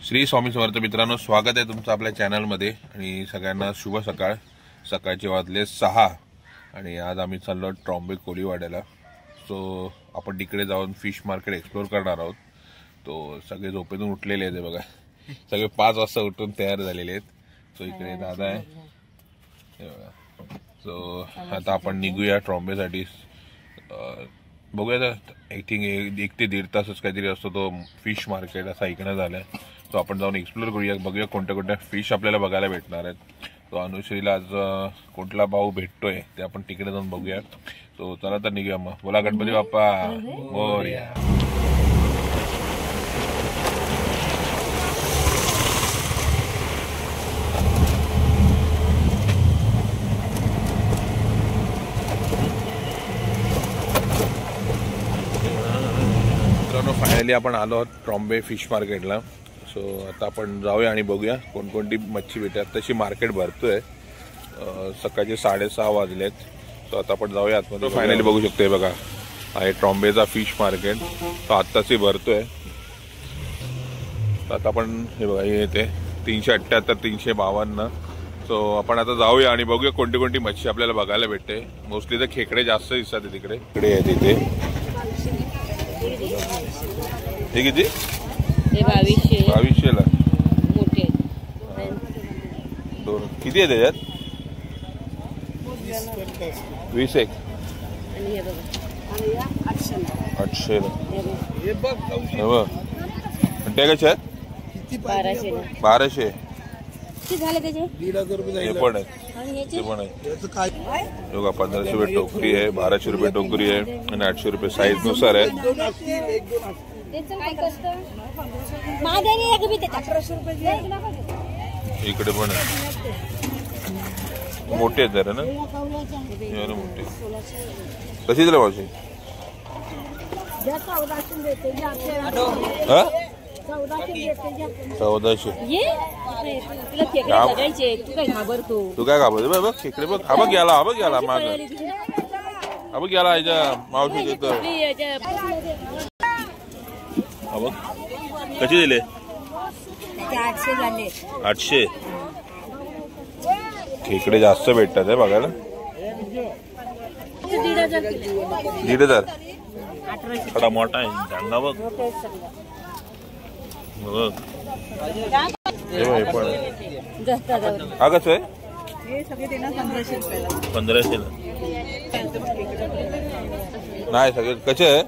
श्री स्वामी समर्थ मित्रांनो, स्वागत आहे तुमचं आपल्या चॅनलमध्ये आणि सगळ्यांना शुभ सकाळ। सकाळचे वाजले 6 आणि आज आम्ही चाललो ट्रॉम्बे कोळीवाड्याला। सो आपण तिकडे जाऊन फिश मार्केट एक्सप्लोर करणार आहोत। तो सगळे झोपेतून उठलेले आहेत बघा, सगळे 5 वाजता उठून तयार झालेले आहेत। सो इकडे दादा आहे हे बघा। सो आता आपण निघूया ट्रॉम्बेसाठी। बघूया, आय थिंक 1 ते 1.5 तासच काहीतरी असतो तो फिश मार्केट असं ऐकणं झालंय। तो आपण जाऊन एक्सप्लोर करूया, बघूया कोणत्या कोणत्या फिश आपल्याला बघायला भेटणार आहेत। तो अनुश्रीला आज कुठला भाऊ भेटतोय ते आपण तिकडे जाऊन बघूया। तो चला तर निघूया मग। बोला गणपती बाप्पा मोरया। फायनली आपण आलो आहोत ट्रॉम्बे फिश मार्केटला। सो आता आपण जाऊया आणि बघूया कोणकोणती मच्छी भेटतात। तशी मार्केट भरतोय, सकाळचे 6:30 वाजलेत। सो आता आपण जाऊया आतमध्ये। फायनली बघू शकतो हे बघा, आहे ट्रॉम्बेचा फिश मार्केट। तो आत्ताच भरतोय। आता आपण हे बघा, हे येते 378 352। सो आपण आता जाऊया आणि बघूया कोणती कोणती मच्छी आपल्याला बघायला भेटते। मोस्टली तर खेकडे जास्त दिसतात तिकडे। इकडे आहे तिथे हे किती? 2200 ला मोठे दोन किती आहे त्याच्यात? 20 एक आणि हे बघा 800 ला हे बघ। ते कशा आहेत? 1200 किती झाले त्याचे? 1,500 रुपये हे पण आहे आणि हे पण आहे। बघा 1500 रुपये टोकरी आहे, 1200 रुपये टोकरी आहे आणि 800 रुपये साईज नुसार आहे। इकडे पण मोठे आहेत जरा ना, मोठे कशी दिलं मावशी? 1400। तू काय घाबरतो? बघ खेकडे बघ, हा बघ गेला, हा बघ गेला माग, हा बघ गेला ह्याच्या मावशी देतो। हा बघ कशी दिले? 800 झाले। 800 खेकडे जास्त भेटतात आहे बघायला। 1,500 थोडा मोठा आहे चांगला बघ। बघ हे पण हा कसं आहे? 1500 ला नाही सगळे कसे आहे?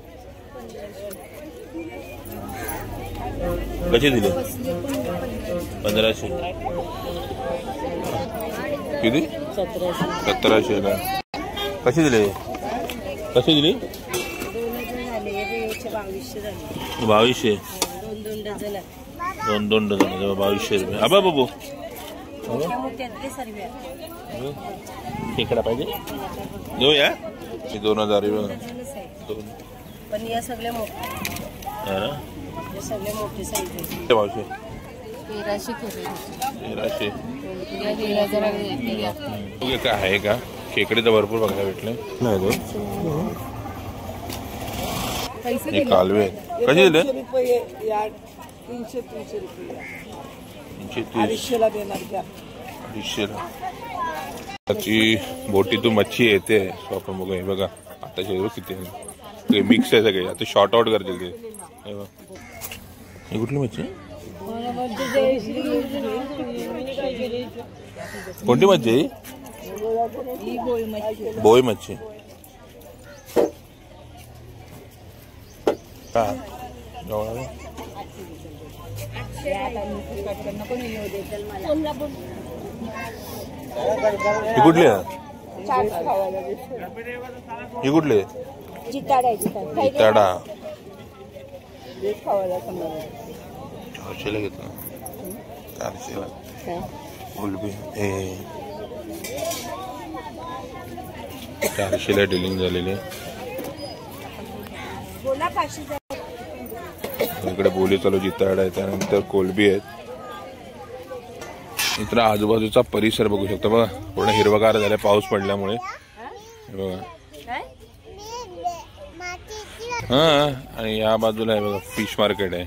कसे दिले? 1500 किती? 1700 ला कशी दिले? कशी दिली? 2200 दोन डझन 2200 रुपये। हा बाबू खेकडा पाहिजे देऊया 2000 रुपये। पण या सगळे मोठे सगळे मोठे साईज मावशी 1300 काय आहे का? खेकडे तर भरपूर बघायला भेटले नाही तो कालवे कसे दिले? 330 रुपये 230 ला देणार 250 ला। त्याची बोटीतून मच्छी येते। सो आपण बघू हे बघा आता किती मिक्स आहे सगळे। आता शॉर्ट आउट करतील ते। ही कुठली मच्छी? कोणती मच्छी? बोई मच्छी का? ही कुठली आहे? ही कुठली आहे? जिताडा 400 ला घेतला 400 ला उलबी 400 ला डिलिंग झालेली। इकडे बोली चालू जिताडा आहे, त्यानंतर कोलबी आहेत। इतर आजूबाजूचा परिसर बघू शकतो बघा, पूर्ण हिरवगार झालाय पाऊस पडल्यामुळे बघा। आणि या बाजूला आहे बघा फिश मार्केट आहे।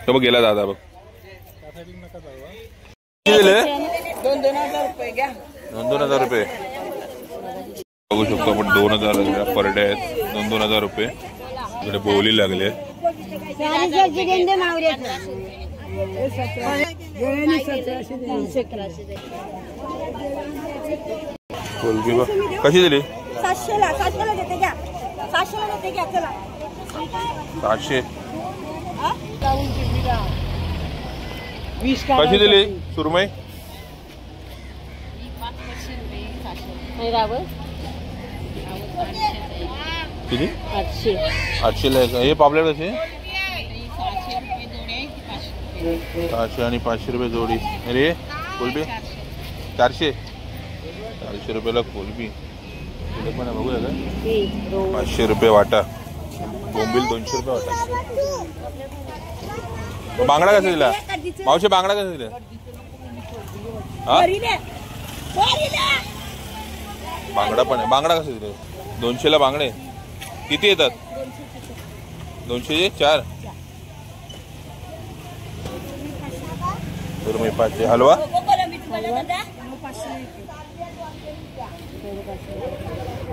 तो बघ गेला दादा बघ. दिले 2,000 रुपये घ्या. 2,000 रुपये बघू शकतो आपण. 2,000 पर डे आहेत. 2,000 रुपये. इकडे बोली लागले. कोलबी बघ कशी दिली. 700ला देते घ्या. 700ला देते घ्या. चला 700 कशी दिली सुरमई. किती 800ला आहे का. हे पापलेट कसे 400 आणि 500 रुपये जोडी. अरे कोलबी 400 रुपयाला कोलबी. पण बघूया का 500 रुपये वाटा. बोंबील 200 रुपये वाटा. बांगडा कसा दिला मावशी. बांगडा कसा दिला. हा बांगडा पण आहे. बांगडा कसा दिला 200ला बांगडे. किती येतात 200 4. सुरमई 500. हलवा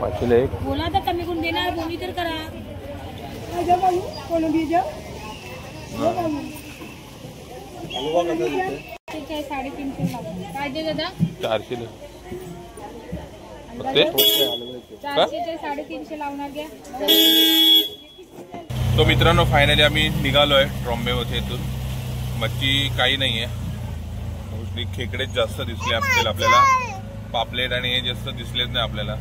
500ला एक. बोला तर कमी करून देणार. बोली तर करा. 400ला. 350 लावणार घ्या. तो मित्रांनो फायनली आम्ही निघालोय ट्रॉम्बे होते. इथून मच्छी काही नाहीये. मोस्टली खेकडेच जास्त दिसले आपल्याला. पापलेट आणि हे जास्त दिसलेच नाही आपल्याला.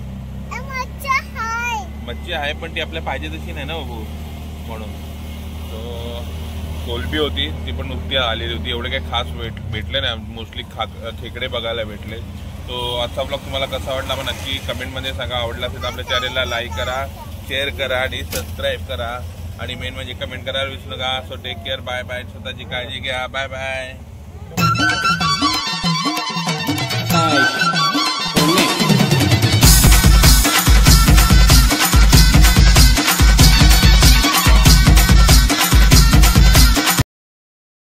मच्छी आहे पण ती आपल्याला पाहिजे तशी नाही ना बाबू. म्हणून तो कोलबी होती ती पण नुकती आलेली होती. एवढे काही खास भेटले नाही. मोस्टली खेकडे बघायला भेटले. तो आजचा ब्लॉग तुम्हाला कसा वाटला मग नक्की कमेंटमध्ये सांगा. आवडला असेल तर आपल्या चॅनलला लाईक करा, शेअर करा आणि सबस्क्राईब करा. आणि मेन म्हणजे कमेंट करायला विसरू नका. So take care. Bye bye. स्वतःची काळजी घ्या. Bye bye.